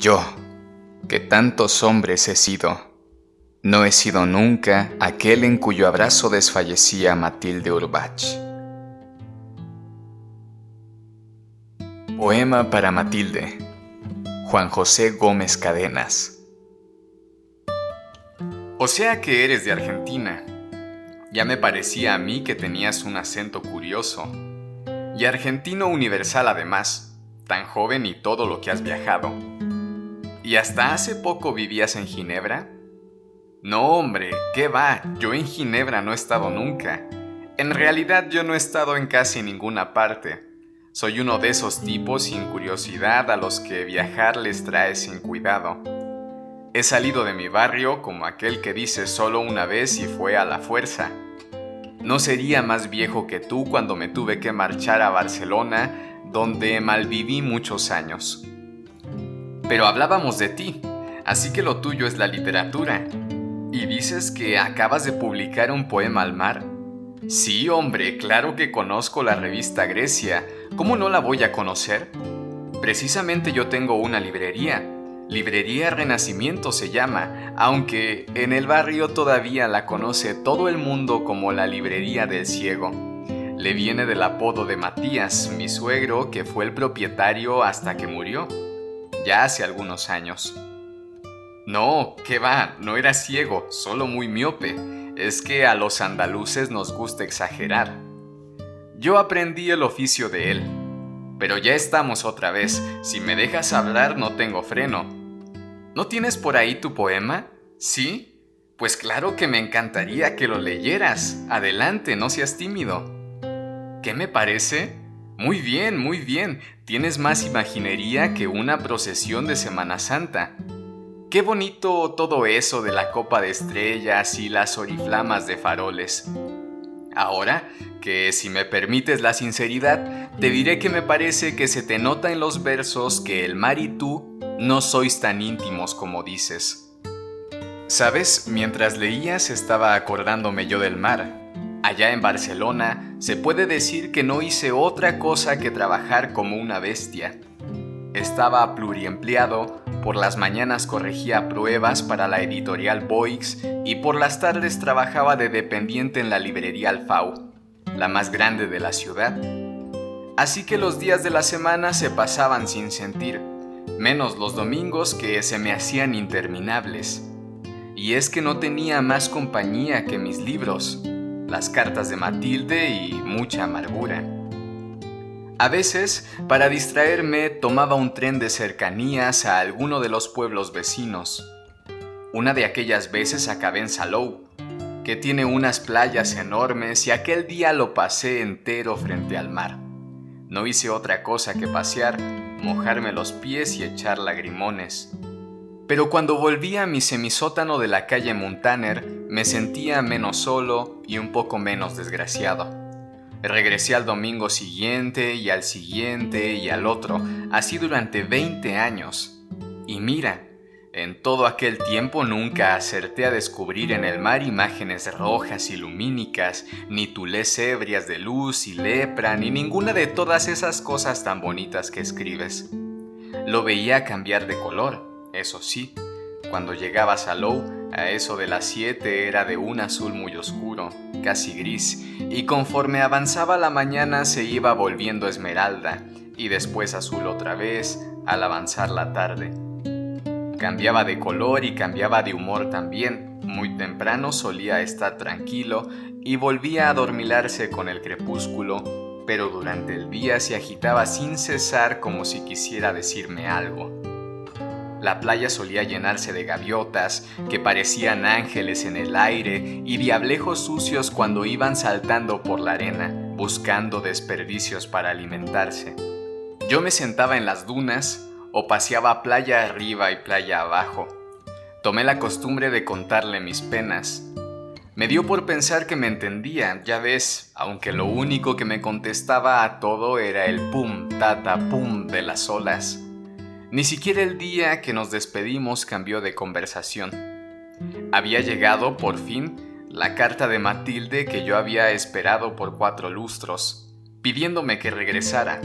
Yo, que tantos hombres he sido, no he sido nunca aquel en cuyo abrazo desfallecía Matilde Urbach. Poema para Matilde, Juan José Gómez Cadenas. O sea que eres de Argentina. Ya me parecía a mí que tenías un acento curioso. Y argentino universal además, tan joven y todo lo que has viajado. ¿Y hasta hace poco vivías en Ginebra? No, hombre, ¿qué va? Yo en Ginebra no he estado nunca. En realidad yo no he estado en casi ninguna parte. Soy uno de esos tipos sin curiosidad a los que viajar les trae sin cuidado. He salido de mi barrio como aquel que dice solo una vez y fue a la fuerza. No sería más viejo que tú cuando me tuve que marchar a Barcelona, donde malviví muchos años. Pero hablábamos de ti, así que lo tuyo es la literatura. ¿Y dices que acabas de publicar un poema al mar? Sí, hombre, claro que conozco la revista Grecia. ¿Cómo no la voy a conocer? Precisamente yo tengo una librería. Librería Renacimiento se llama, aunque en el barrio todavía la conoce todo el mundo como la librería del ciego. Le viene del apodo de Matías, mi suegro, que fue el propietario hasta que murió, ya hace algunos años. No, ¿qué va? No era ciego, solo muy miope. Es que a los andaluces nos gusta exagerar. Yo aprendí el oficio de él. Pero ya estamos otra vez. Si me dejas hablar no tengo freno. ¿No tienes por ahí tu poema? ¿Sí? Pues claro que me encantaría que lo leyeras. Adelante, no seas tímido. ¿Qué me parece? Muy bien, muy bien. Tienes más imaginería que una procesión de Semana Santa. Qué bonito todo eso de la copa de estrellas y las oriflamas de faroles. Ahora, que si me permites la sinceridad, te diré que me parece que se te nota en los versos que el mar y tú no sois tan íntimos como dices. ¿Sabes? Mientras leías estaba acordándome yo del mar. Allá en Barcelona se puede decir que no hice otra cosa que trabajar como una bestia. Estaba pluriempleado, por las mañanas corregía pruebas para la editorial Boix y por las tardes trabajaba de dependiente en la librería Alfau, la más grande de la ciudad. Así que los días de la semana se pasaban sin sentir, menos los domingos que se me hacían interminables. Y es que no tenía más compañía que mis libros, las cartas de Matilde y mucha amargura. A veces, para distraerme, tomaba un tren de cercanías a alguno de los pueblos vecinos. Una de aquellas veces acabé en Salou, que tiene unas playas enormes y aquel día lo pasé entero frente al mar. No hice otra cosa que pasear, mojarme los pies y echar lagrimones. Pero cuando volví a mi semisótano de la calle Muntaner, me sentía menos solo y un poco menos desgraciado. Regresé al domingo siguiente y al siguiente y al otro, así durante 20 años. Y mira, en todo aquel tiempo nunca acerté a descubrir en el mar imágenes rojas y lumínicas, ni tulés ebrias de luz y lepra, ni ninguna de todas esas cosas tan bonitas que escribes. Lo veía cambiar de color, eso sí. Cuando llegaba a Salou, a eso de las 7 era de un azul muy oscuro, casi gris, y conforme avanzaba la mañana se iba volviendo esmeralda, y después azul otra vez, al avanzar la tarde. Cambiaba de color y cambiaba de humor también. Muy temprano solía estar tranquilo y volvía a adormilarse con el crepúsculo, pero durante el día se agitaba sin cesar como si quisiera decirme algo. La playa solía llenarse de gaviotas que parecían ángeles en el aire y diablejos sucios cuando iban saltando por la arena, buscando desperdicios para alimentarse. Yo me sentaba en las dunas o paseaba playa arriba y playa abajo. Tomé la costumbre de contarle mis penas. Me dio por pensar que me entendía, ya ves, aunque lo único que me contestaba a todo era el pum, tata, pum de las olas. Ni siquiera el día que nos despedimos cambió de conversación. Había llegado, por fin, la carta de Matilde que yo había esperado por 4 lustros, pidiéndome que regresara.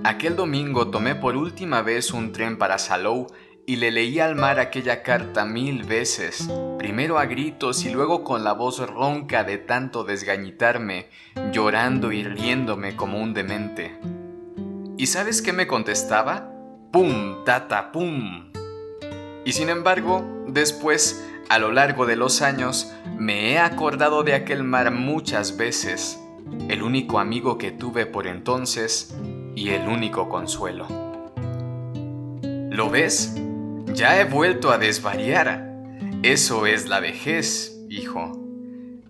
Aquel domingo tomé por última vez un tren para Salou y le leí al mar aquella carta 1000 veces, primero a gritos y luego con la voz ronca de tanto desgañitarme, llorando y riéndome como un demente. ¿Y sabes qué me contestaba? ¡Pum, tata, pum! Y sin embargo, después, a lo largo de los años, me he acordado de aquel mar muchas veces, el único amigo que tuve por entonces y el único consuelo. ¿Lo ves? Ya he vuelto a desvariar. Eso es la vejez, hijo.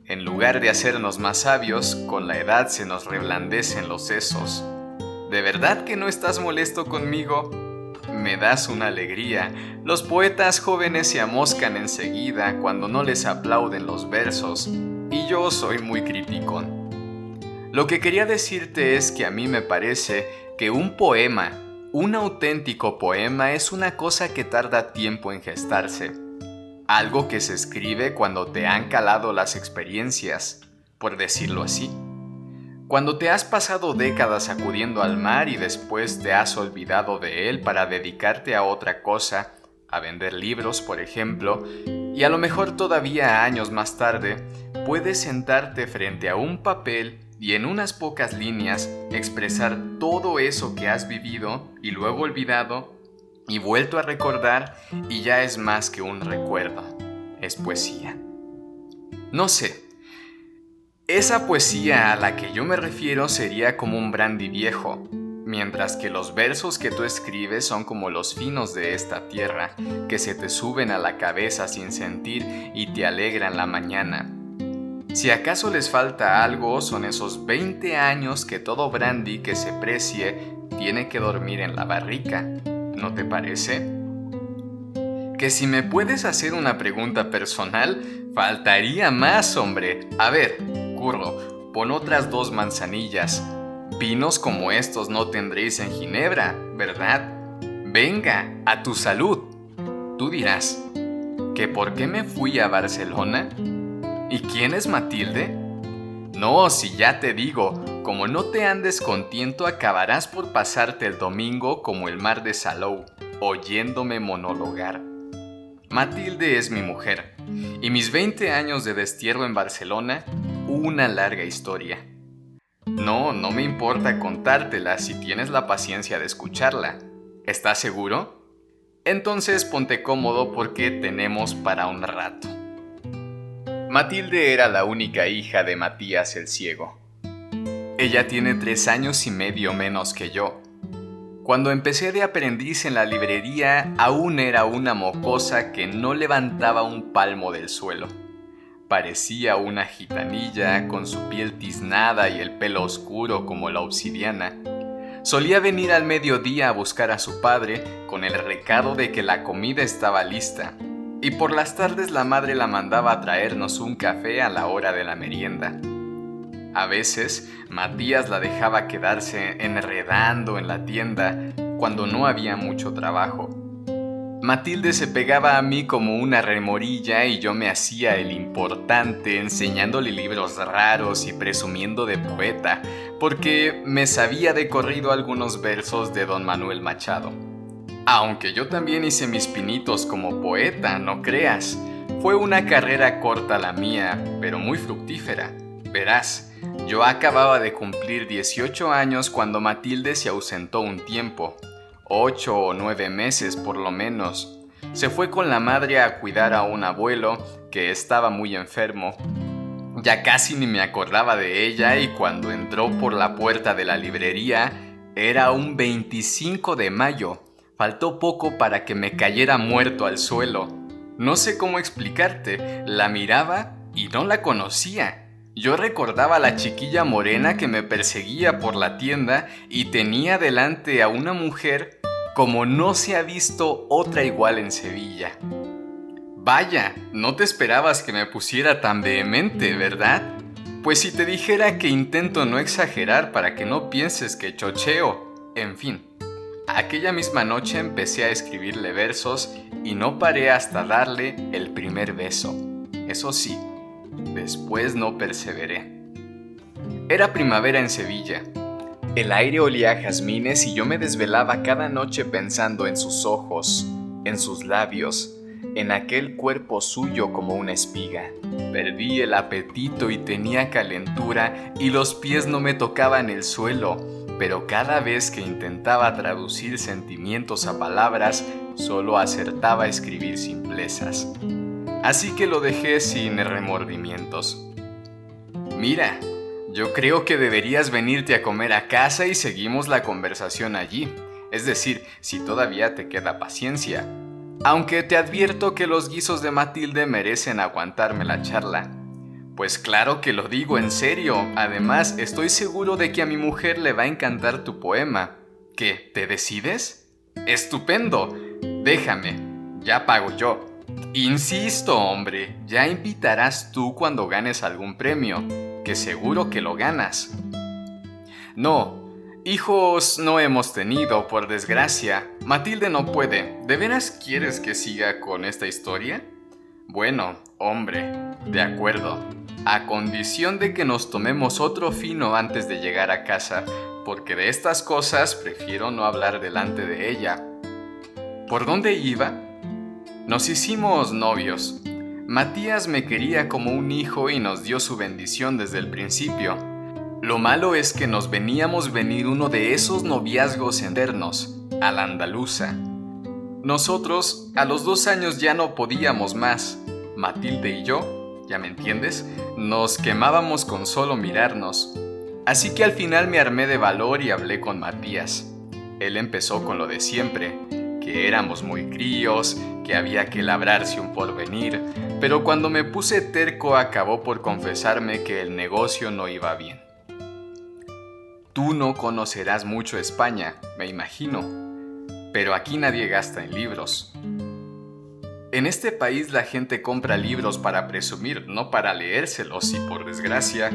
En lugar de hacernos más sabios, con la edad se nos reblandecen los sesos. ¿De verdad que no estás molesto conmigo? Me das una alegría. Los poetas jóvenes se amoscan enseguida cuando no les aplauden los versos, y yo soy muy criticón. Lo que quería decirte es que a mí me parece que un poema, un auténtico poema, es una cosa que tarda tiempo en gestarse. Algo que se escribe cuando te han calado las experiencias, por decirlo así. Cuando te has pasado décadas acudiendo al mar y después te has olvidado de él para dedicarte a otra cosa, a vender libros, por ejemplo, y a lo mejor todavía años más tarde, puedes sentarte frente a un papel y en unas pocas líneas expresar todo eso que has vivido y luego olvidado y vuelto a recordar, y ya es más que un recuerdo, es poesía. No sé, esa poesía a la que yo me refiero sería como un brandy viejo, mientras que los versos que tú escribes son como los finos de esta tierra, que se te suben a la cabeza sin sentir y te alegran la mañana. Si acaso les falta algo, son esos 20 años que todo brandy que se precie tiene que dormir en la barrica, ¿no te parece? Que si me puedes hacer una pregunta personal, faltaría más, hombre. A ver, curro, pon otras 2 manzanillas. Vinos como estos no tendréis en Ginebra, ¿verdad? Venga, a tu salud. Tú dirás, ¿que por qué me fui a Barcelona? ¿Y quién es Matilde? No, si ya te digo, como no te andes contento, acabarás por pasarte el domingo como el mar de Salou, oyéndome monologar. Matilde es mi mujer, y mis 20 años de destierro en Barcelona, una larga historia. No me importa contártela si tienes la paciencia de escucharla. ¿Estás seguro? Entonces ponte cómodo porque tenemos para un rato. Matilde era la única hija de Matías el Ciego. Ella tiene 3 años y medio menos que yo. Cuando empecé de aprendiz en la librería, aún era una mocosa que no levantaba un palmo del suelo. Parecía una gitanilla con su piel tiznada y el pelo oscuro como la obsidiana. Solía venir al mediodía a buscar a su padre con el recado de que la comida estaba lista. Y por las tardes la madre la mandaba a traernos un café a la hora de la merienda. A veces, Matías la dejaba quedarse enredando en la tienda cuando no había mucho trabajo. Matilde se pegaba a mí como una remorilla y yo me hacía el importante enseñándole libros raros y presumiendo de poeta, porque me sabía de corrido algunos versos de Don Manuel Machado. Aunque yo también hice mis pinitos como poeta, no creas. Fue una carrera corta la mía, pero muy fructífera. Verás, yo acababa de cumplir 18 años cuando Matilde se ausentó un tiempo, 8 o 9 meses por lo menos. Se fue con la madre a cuidar a un abuelo que estaba muy enfermo. Ya casi ni me acordaba de ella y cuando entró por la puerta de la librería era un 25 de mayo. Faltó poco para que me cayera muerto al suelo. No sé cómo explicarte, la miraba y no la conocía. Yo recordaba a la chiquilla morena que me perseguía por la tienda y tenía delante a una mujer como no se ha visto otra igual en Sevilla. Vaya, no te esperabas que me pusiera tan vehemente, ¿verdad? Pues si te dijera que intento no exagerar para que no pienses que chocheo. En fin. Aquella misma noche empecé a escribirle versos y no paré hasta darle el primer beso. Eso sí, después no perseveré. Era primavera en Sevilla. El aire olía a jazmines y yo me desvelaba cada noche pensando en sus ojos, en sus labios, en aquel cuerpo suyo como una espiga. Perdí el apetito y tenía calentura y los pies no me tocaban el suelo, pero cada vez que intentaba traducir sentimientos a palabras, solo acertaba a escribir simplezas. Así que lo dejé sin remordimientos. Mira, yo creo que deberías venirte a comer a casa y seguimos la conversación allí. Es decir, si todavía te queda paciencia. Aunque te advierto que los guisos de Matilde merecen aguantarme la charla. Pues claro que lo digo en serio. Además, estoy seguro de que a mi mujer le va a encantar tu poema. ¿Qué? ¿Te decides? ¡Estupendo! Déjame, ya pago yo. Insisto, hombre, ya invitarás tú cuando ganes algún premio, que seguro que lo ganas. No, hijos no hemos tenido, por desgracia. Matilde no puede. ¿De veras quieres que siga con esta historia? Bueno, hombre, de acuerdo. A condición de que nos tomemos otro fino antes de llegar a casa, porque de estas cosas prefiero no hablar delante de ella. ¿Por dónde iba? Nos hicimos novios. Matías me quería como un hijo y nos dio su bendición desde el principio. Lo malo es que nos veníamos venir uno de esos noviazgos eternos, a la andaluza. Nosotros, a los 2 años ya no podíamos más. Matilde y yo, ¿ya me entiendes? Nos quemábamos con solo mirarnos. Así que al final me armé de valor y hablé con Matías. Él empezó con lo de siempre, que éramos muy críos, que había que labrarse un porvenir, pero cuando me puse terco acabó por confesarme que el negocio no iba bien. Tú no conocerás mucho España, me imagino, pero aquí nadie gasta en libros. En este país la gente compra libros para presumir, no para leérselos y por desgracia,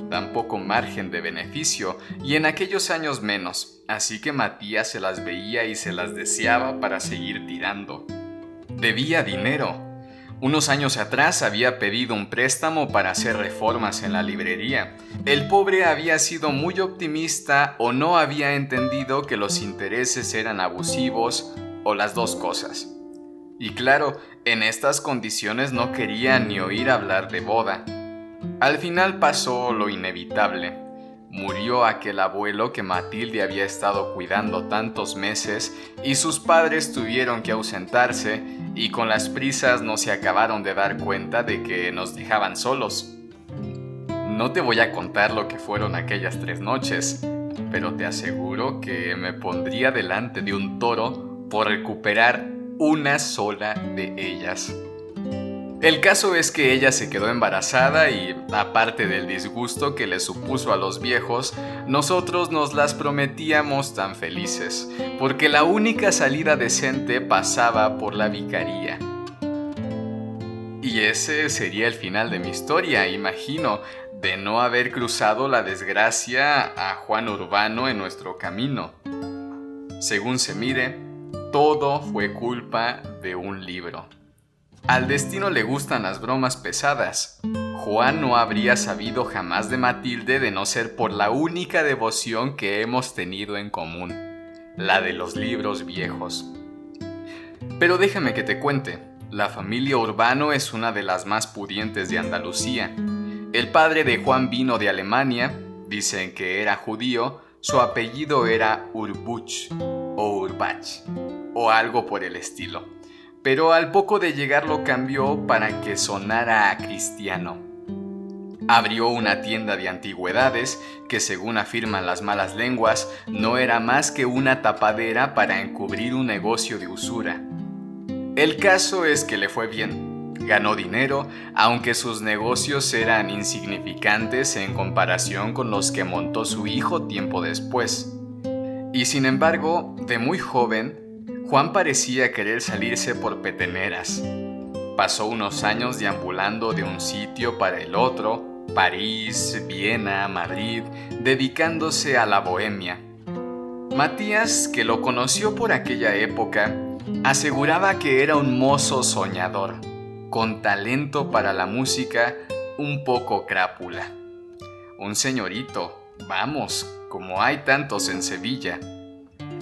dan poco margen de beneficio y en aquellos años menos, así que Matías se las veía y se las deseaba para seguir tirando. Debía dinero. Unos años atrás había pedido un préstamo para hacer reformas en la librería. El pobre había sido muy optimista o no había entendido que los intereses eran abusivos o las dos cosas. Y claro, en estas condiciones no quería ni oír hablar de boda. Al final pasó lo inevitable. Murió aquel abuelo que Matilde había estado cuidando tantos meses y sus padres tuvieron que ausentarse y con las prisas no se acabaron de dar cuenta de que nos dejaban solos. No te voy a contar lo que fueron aquellas 3 noches, pero te aseguro que me pondría delante de un toro por recuperar una sola de ellas. El caso es que ella se quedó embarazada y, aparte del disgusto que le supuso a los viejos, nosotros nos las prometíamos tan felices, porque la única salida decente pasaba por la vicaría. Y ese sería el final de mi historia, imagino, de no haber cruzado la desgracia a Juan Urbano en nuestro camino. Según se mire, todo fue culpa de un libro. Al destino le gustan las bromas pesadas. Juan no habría sabido jamás de Matilde de no ser por la única devoción que hemos tenido en común, la de los libros viejos. Pero déjame que te cuente, la familia Urbano es una de las más pudientes de Andalucía. El padre de Juan vino de Alemania, dicen que era judío, su apellido era Urbuch o Urbach, o algo por el estilo. Pero al poco de llegar lo cambió para que sonara a cristiano. Abrió una tienda de antigüedades que, según afirman las malas lenguas, no era más que una tapadera para encubrir un negocio de usura. El caso es que le fue bien. Ganó dinero, aunque sus negocios eran insignificantes en comparación con los que montó su hijo tiempo después. Y sin embargo, de muy joven, Juan parecía querer salirse por peteneras. Pasó unos años deambulando de un sitio para el otro, París, Viena, Madrid, dedicándose a la bohemia. Matías, que lo conoció por aquella época, aseguraba que era un mozo soñador, con talento para la música, un poco crápula. Un señorito, vamos, como hay tantos en Sevilla.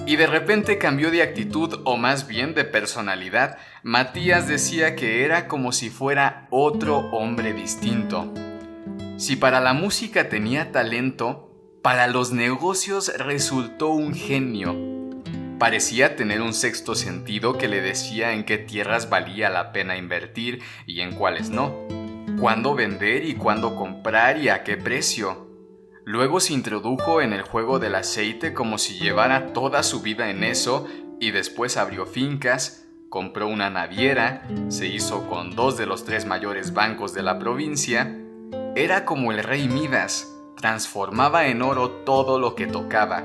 Y de repente cambió de actitud, o más bien de personalidad. Matías decía que era como si fuera otro hombre distinto. Si para la música tenía talento, para los negocios resultó un genio. Parecía tener un sexto sentido que le decía en qué tierras valía la pena invertir y en cuáles no, cuándo vender y cuándo comprar y a qué precio. Luego se introdujo en el juego del aceite como si llevara toda su vida en eso y después abrió fincas, compró una naviera, se hizo con 2 de los 3 mayores bancos de la provincia. Era como el rey Midas, transformaba en oro todo lo que tocaba.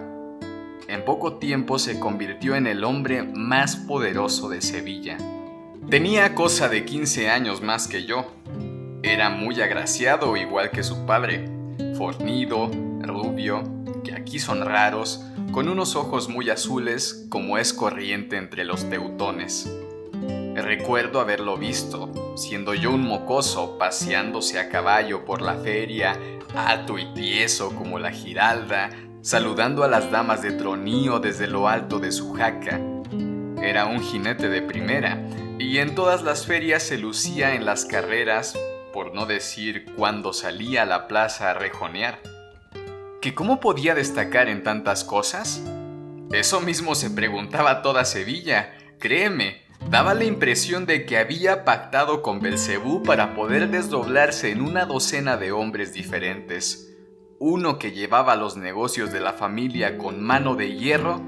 En poco tiempo se convirtió en el hombre más poderoso de Sevilla. Tenía cosa de 15 años más que yo. Era muy agraciado igual que su padre, fornido, rubio, que aquí son raros, con unos ojos muy azules como es corriente entre los teutones. Recuerdo haberlo visto, siendo yo un mocoso, paseándose a caballo por la feria, alto y tieso como la Giralda, saludando a las damas de tronío desde lo alto de su jaca. Era un jinete de primera, y en todas las ferias se lucía en las carreras, por no decir cuando salía a la plaza a rejonear. ¿Que cómo podía destacar en tantas cosas? Eso mismo se preguntaba toda Sevilla, créeme. Daba la impresión de que había pactado con Belcebú para poder desdoblarse en una docena de hombres diferentes. Uno que llevaba los negocios de la familia con mano de hierro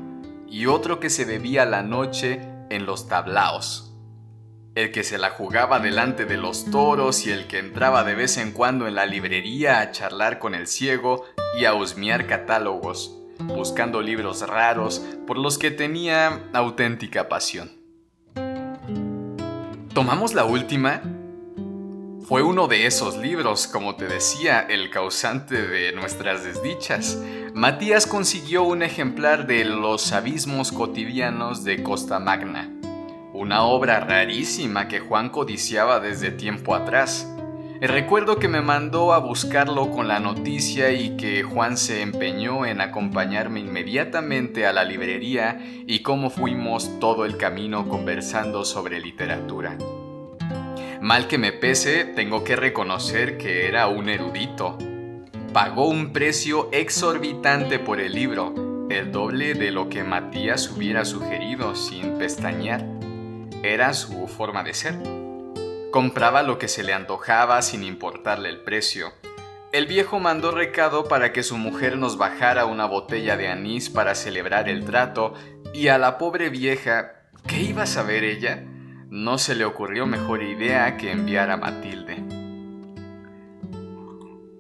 y otro que se bebía la noche en los tablaos. El que se la jugaba delante de los toros y el que entraba de vez en cuando en la librería a charlar con el ciego y a husmear catálogos, buscando libros raros por los que tenía auténtica pasión. ¿Tomamos la última? Fue uno de esos libros, como te decía, el causante de nuestras desdichas. Matías consiguió un ejemplar de Los abismos cotidianos de Costamagna, una obra rarísima que Juan codiciaba desde tiempo atrás. Recuerdo que me mandó a buscarlo con la noticia y que Juan se empeñó en acompañarme inmediatamente a la librería y cómo fuimos todo el camino conversando sobre literatura. Mal que me pese, tengo que reconocer que era un erudito. Pagó un precio exorbitante por el libro, el doble de lo que Matías hubiera sugerido sin pestañear. Era su forma de ser. Compraba lo que se le antojaba sin importarle el precio. El viejo mandó recado para que su mujer nos bajara una botella de anís para celebrar el trato, y a la pobre vieja, ¿qué iba a saber ella? No se le ocurrió mejor idea que enviar a Matilde.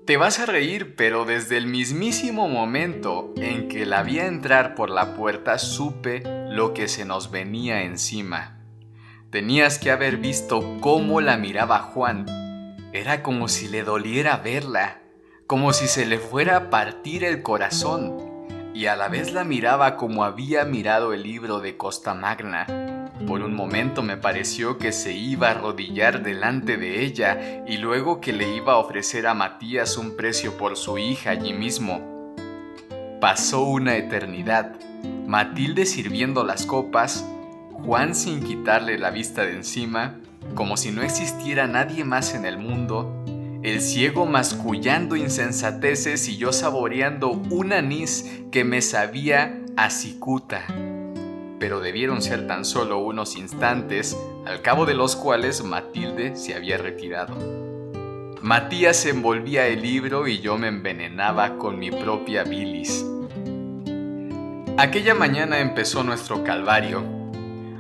Te vas a reír, pero desde el mismísimo momento en que la vi entrar por la puerta supe lo que se nos venía encima. Tenías que haber visto cómo la miraba Juan. Era como si le doliera verla, como si se le fuera a partir el corazón, y a la vez la miraba como había mirado el libro de Costamagna. Por un momento me pareció que se iba a arrodillar delante de ella y luego que le iba a ofrecer a Matías un precio por su hija allí mismo. Pasó una eternidad, Matilde sirviendo las copas, Juan sin quitarle la vista de encima, como si no existiera nadie más en el mundo, el ciego mascullando insensateces y yo saboreando un anís que me sabía a cicuta. Pero debieron ser tan solo unos instantes, al cabo de los cuales Matilde se había retirado. Matías envolvía el libro y yo me envenenaba con mi propia bilis. Aquella mañana empezó nuestro calvario.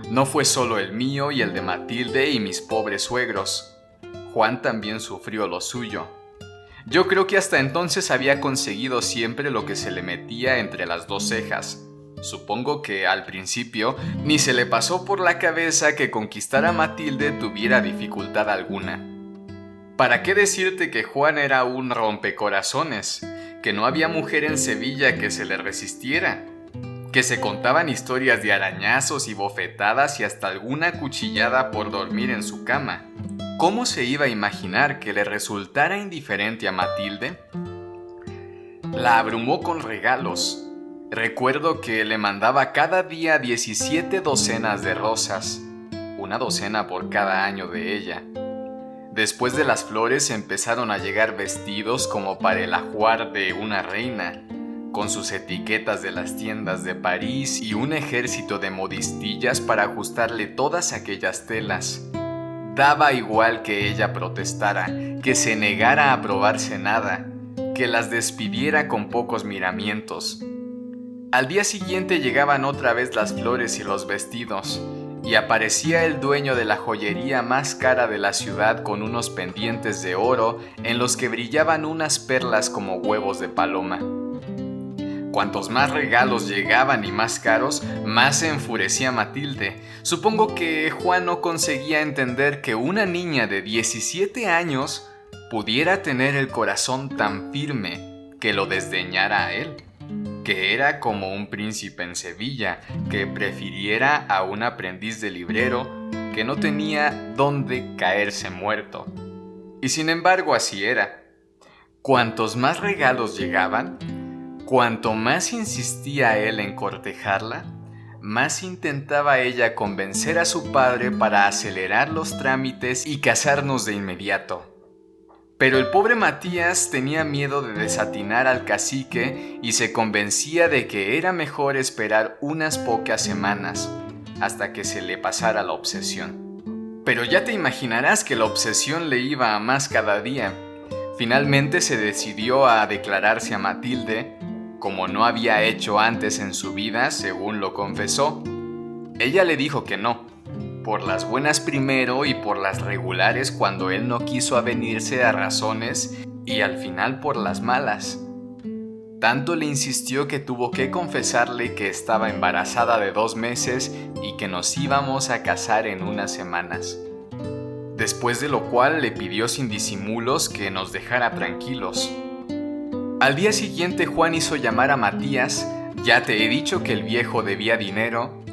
No fue solo el mío y el de Matilde y mis pobres suegros. Juan también sufrió lo suyo. Yo creo que hasta entonces había conseguido siempre lo que se le metía entre las 2 cejas. Supongo que al principio ni se le pasó por la cabeza que conquistar a Matilde tuviera dificultad alguna. ¿Para qué decirte que Juan era un rompecorazones? Que no había mujer en Sevilla que se le resistiera. Que se contaban historias de arañazos y bofetadas y hasta alguna cuchillada por dormir en su cama. ¿Cómo se iba a imaginar que le resultara indiferente a Matilde? La abrumó con regalos. Recuerdo que le mandaba cada día 17 docenas de rosas, una docena por cada año de ella. Después de las flores empezaron a llegar vestidos como para el ajuar de una reina, con sus etiquetas de las tiendas de París y un ejército de modistillas para ajustarle todas aquellas telas. Daba igual que ella protestara, que se negara a probarse nada, que las despidiera con pocos miramientos. Al día siguiente llegaban otra vez las flores y los vestidos, y aparecía el dueño de la joyería más cara de la ciudad con unos pendientes de oro en los que brillaban unas perlas como huevos de paloma. Cuantos más regalos llegaban y más caros, más se enfurecía Matilde. Supongo que Juan no conseguía entender que una niña de 17 años pudiera tener el corazón tan firme que lo desdeñara a él, que era como un príncipe en Sevilla, que prefiriera a un aprendiz de librero que no tenía dónde caerse muerto. Y sin embargo así era. Cuantos más regalos llegaban, cuanto más insistía él en cortejarla, más intentaba ella convencer a su padre para acelerar los trámites y casarnos de inmediato. Pero el pobre Matías tenía miedo de desatinar al cacique y se convencía de que era mejor esperar unas pocas semanas hasta que se le pasara la obsesión. Pero ya te imaginarás que la obsesión le iba a más cada día. Finalmente se decidió a declararse a Matilde, como no había hecho antes en su vida, según lo confesó. Ella le dijo que no, por las buenas primero y por las regulares cuando él no quiso avenirse a razones, y al final por las malas. Tanto le insistió que tuvo que confesarle que estaba embarazada de 2 meses y que nos íbamos a casar en unas semanas. Después de lo cual le pidió sin disimulos que nos dejara tranquilos. Al día siguiente Juan hizo llamar a Matías. Ya te he dicho que el viejo debía dinero.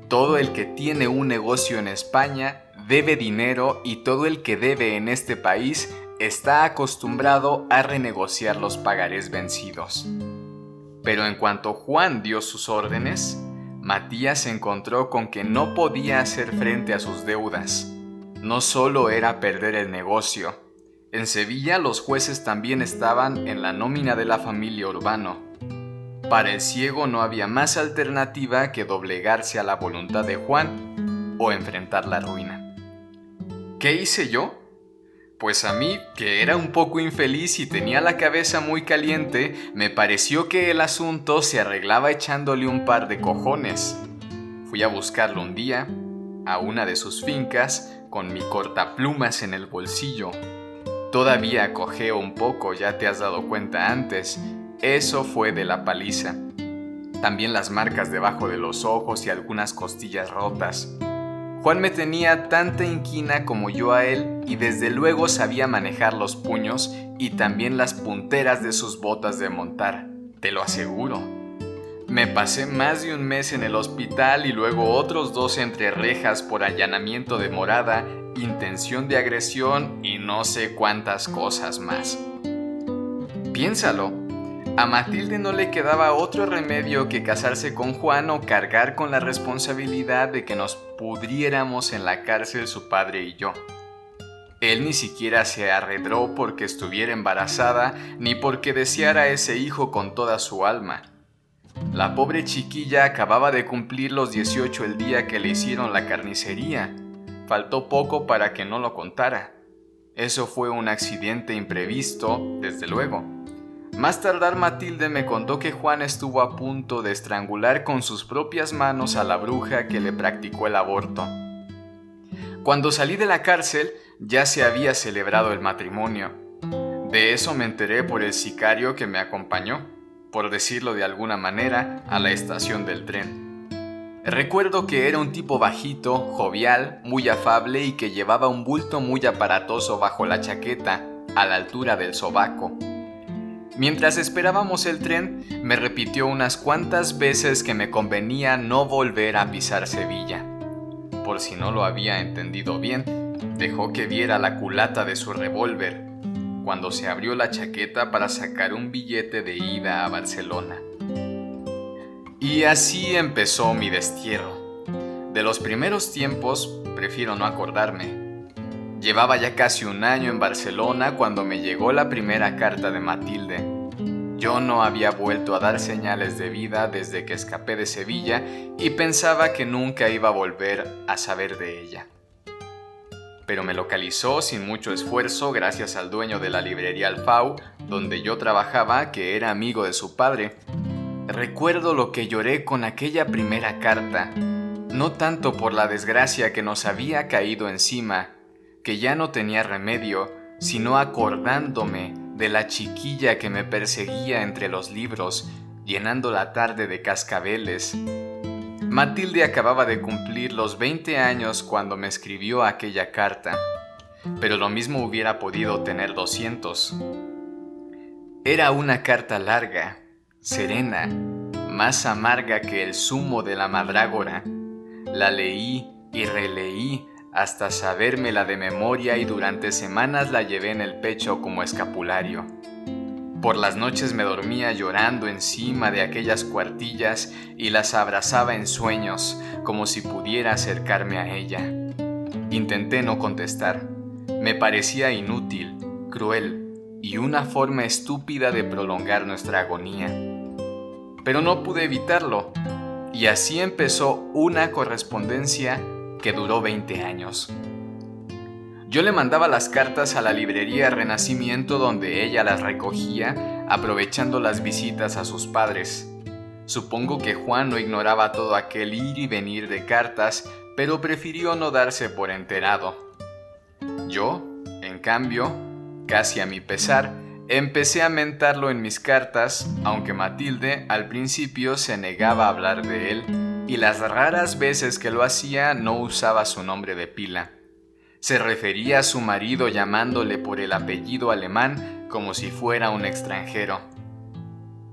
Todo el que tiene un negocio en España debe dinero y todo el que debe en este país está acostumbrado a renegociar los pagarés vencidos. Pero en cuanto Juan dio sus órdenes, Matías se encontró con que no podía hacer frente a sus deudas. No solo era perder el negocio. En Sevilla los jueces también estaban en la nómina de la familia Urbano. Para el ciego no había más alternativa que doblegarse a la voluntad de Juan o enfrentar la ruina. ¿Qué hice yo? Pues a mí, que era un poco infeliz y tenía la cabeza muy caliente, me pareció que el asunto se arreglaba echándole un par de cojones. Fui a buscarlo un día, a una de sus fincas, con mi cortaplumas en el bolsillo. Todavía cojeo un poco, ya te has dado cuenta antes. Eso fue de la paliza. También las marcas debajo de los ojos y algunas costillas rotas. Juan me tenía tanta inquina como yo a él y desde luego sabía manejar los puños y también las punteras de sus botas de montar, te lo aseguro. Me pasé más de un mes en el hospital y luego otros 2 entre rejas por allanamiento de morada, intención de agresión y no sé cuántas cosas más. Piénsalo, a Matilde no le quedaba otro remedio que casarse con Juan o cargar con la responsabilidad de que nos pudriéramos en la cárcel su padre y yo. Él ni siquiera se arredró porque estuviera embarazada ni porque deseara ese hijo con toda su alma. La pobre chiquilla acababa de cumplir los 18 el día que le hicieron la carnicería. Faltó poco para que no lo contara. Eso fue un accidente imprevisto, desde luego. Más tardar Matilde me contó que Juan estuvo a punto de estrangular con sus propias manos a la bruja que le practicó el aborto. Cuando salí de la cárcel ya se había celebrado el matrimonio. De eso me enteré por el sicario que me acompañó, por decirlo de alguna manera, a la estación del tren. Recuerdo que era un tipo bajito, jovial, muy afable y que llevaba un bulto muy aparatoso bajo la chaqueta, a la altura del sobaco. Mientras esperábamos el tren, me repitió unas cuantas veces que me convenía no volver a pisar Sevilla. Por si no lo había entendido bien, dejó que viera la culata de su revólver, cuando se abrió la chaqueta para sacar un billete de ida a Barcelona. Y así empezó mi destierro. De los primeros tiempos, prefiero no acordarme. Llevaba ya casi un año en Barcelona cuando me llegó la primera carta de Matilde. Yo no había vuelto a dar señales de vida desde que escapé de Sevilla y pensaba que nunca iba a volver a saber de ella. Pero me localizó sin mucho esfuerzo gracias al dueño de la librería Alfau, donde yo trabajaba, que era amigo de su padre. Recuerdo lo que lloré con aquella primera carta, no tanto por la desgracia que nos había caído encima, que ya no tenía remedio, sino acordándome de la chiquilla que me perseguía entre los libros, llenando la tarde de cascabeles. Matilde acababa de cumplir los 20 años cuando me escribió aquella carta, pero lo mismo hubiera podido tener 200. Era una carta larga, serena, más amarga que el zumo de la mandrágora. La leí y releí hasta sabérmela de memoria y durante semanas la llevé en el pecho como escapulario. Por las noches me dormía llorando encima de aquellas cuartillas y las abrazaba en sueños, como si pudiera acercarme a ella. Intenté no contestar. Me parecía inútil, cruel y una forma estúpida de prolongar nuestra agonía. Pero no pude evitarlo, y así empezó una correspondencia que duró 20 años. Yo le mandaba las cartas a la librería Renacimiento donde ella las recogía, aprovechando las visitas a sus padres. Supongo que Juan no ignoraba todo aquel ir y venir de cartas, pero prefirió no darse por enterado. Yo, en cambio, casi a mi pesar, empecé a mentarlo en mis cartas, aunque Matilde al principio se negaba a hablar de él, y las raras veces que lo hacía no usaba su nombre de pila. Se refería a su marido llamándole por el apellido alemán como si fuera un extranjero.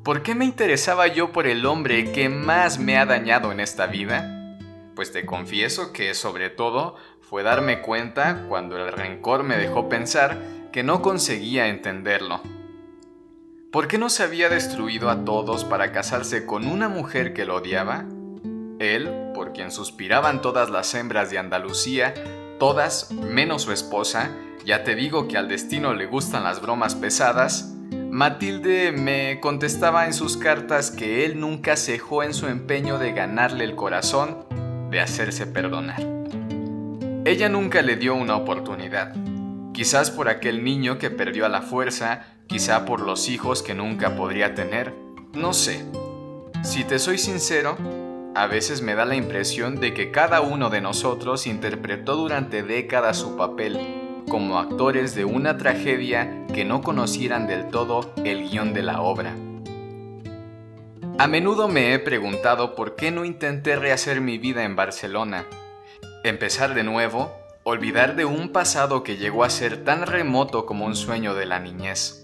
¿Por qué me interesaba yo por el hombre que más me ha dañado en esta vida? Pues te confieso que, sobre todo, fue darme cuenta cuando el rencor me dejó pensar que no conseguía entenderlo. ¿Por qué no se había destruido a todos para casarse con una mujer que lo odiaba? Él, por quien suspiraban todas las hembras de Andalucía, todas menos su esposa, ya te digo que al destino le gustan las bromas pesadas. Matilde me contestaba en sus cartas que él nunca cejó en su empeño de ganarle el corazón, de hacerse perdonar. Ella nunca le dio una oportunidad, quizás por aquel niño que perdió a la fuerza, quizá por los hijos que nunca podría tener, no sé. Si te soy sincero, a veces me da la impresión de que cada uno de nosotros interpretó durante décadas su papel, como actores de una tragedia que no conocieran del todo el guión de la obra. A menudo me he preguntado por qué no intenté rehacer mi vida en Barcelona. Empezar de nuevo, olvidar de un pasado que llegó a ser tan remoto como un sueño de la niñez.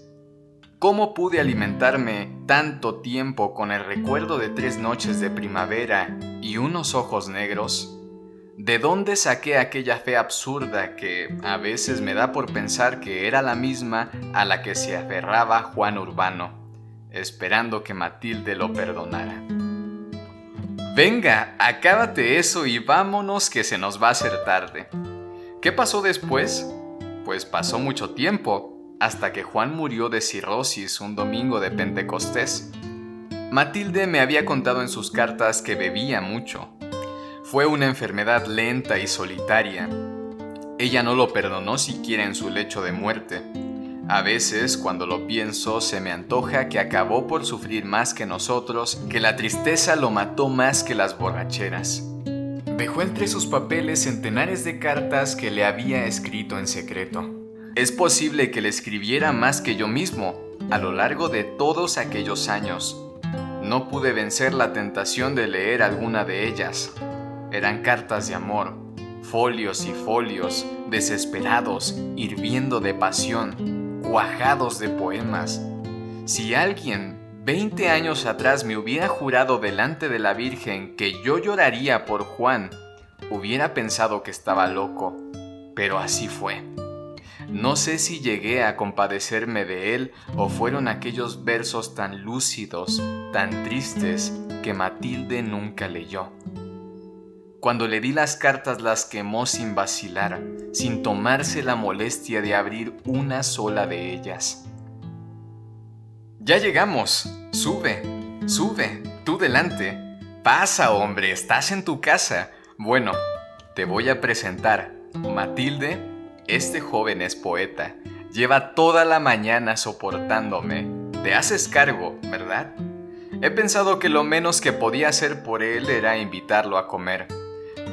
¿Cómo pude alimentarme tanto tiempo con el recuerdo de 3 noches de primavera y unos ojos negros? ¿De dónde saqué aquella fe absurda que a veces me da por pensar que era la misma a la que se aferraba Juan Urbano, esperando que Matilde lo perdonara? Venga, acábate eso y vámonos que se nos va a hacer tarde. ¿Qué pasó después? Pues pasó mucho tiempo, hasta que Juan murió de cirrosis un domingo de Pentecostés. Matilde me había contado en sus cartas que bebía mucho. Fue una enfermedad lenta y solitaria. Ella no lo perdonó siquiera en su lecho de muerte. A veces, cuando lo pienso, se me antoja que acabó por sufrir más que nosotros, que la tristeza lo mató más que las borracheras. Dejó entre sus papeles centenares de cartas que le había escrito en secreto. Es posible que le escribiera más que yo mismo a lo largo de todos aquellos años. No pude vencer la tentación de leer alguna de ellas. Eran cartas de amor, folios y folios, desesperados, hirviendo de pasión, cuajados de poemas. Si alguien 20 años atrás me hubiera jurado delante de la Virgen que yo lloraría por Juan, hubiera pensado que estaba loco, pero así fue. No sé si llegué a compadecerme de él o fueron aquellos versos tan lúcidos, tan tristes, que Matilde nunca leyó. Cuando le di las cartas las quemó sin vacilar, sin tomarse la molestia de abrir una sola de ellas. «Ya llegamos. Sube, sube, tú delante. Pasa, hombre, estás en tu casa. Bueno, te voy a presentar. Matilde, este joven es poeta. Lleva toda la mañana soportándome. Te haces cargo, ¿verdad? He pensado que lo menos que podía hacer por él era invitarlo a comer.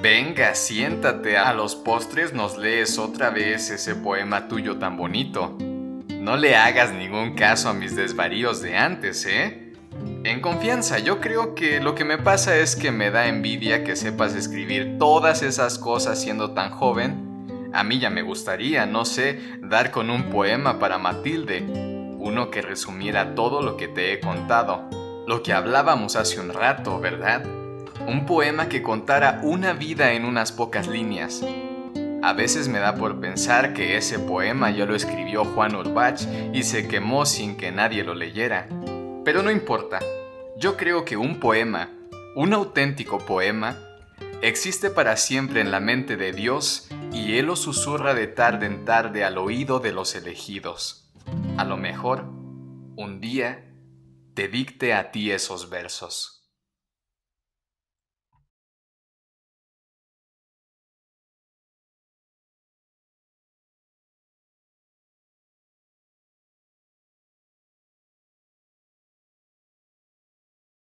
Venga, siéntate, a los postres nos lees otra vez ese poema tuyo tan bonito. No le hagas ningún caso a mis desvaríos de antes, ¿eh? En confianza, yo creo que lo que me pasa es que me da envidia que sepas escribir todas esas cosas siendo tan joven. A mí ya me gustaría, no sé, dar con un poema para Matilde, uno que resumiera todo lo que te he contado, lo que hablábamos hace un rato, ¿verdad? Un poema que contara una vida en unas pocas líneas. A veces me da por pensar que ese poema ya lo escribió Juan Urbach y se quemó sin que nadie lo leyera. Pero no importa, yo creo que un poema, un auténtico poema, existe para siempre en la mente de Dios y Él lo susurra de tarde en tarde al oído de los elegidos. A lo mejor, un día, te dicte a ti esos versos.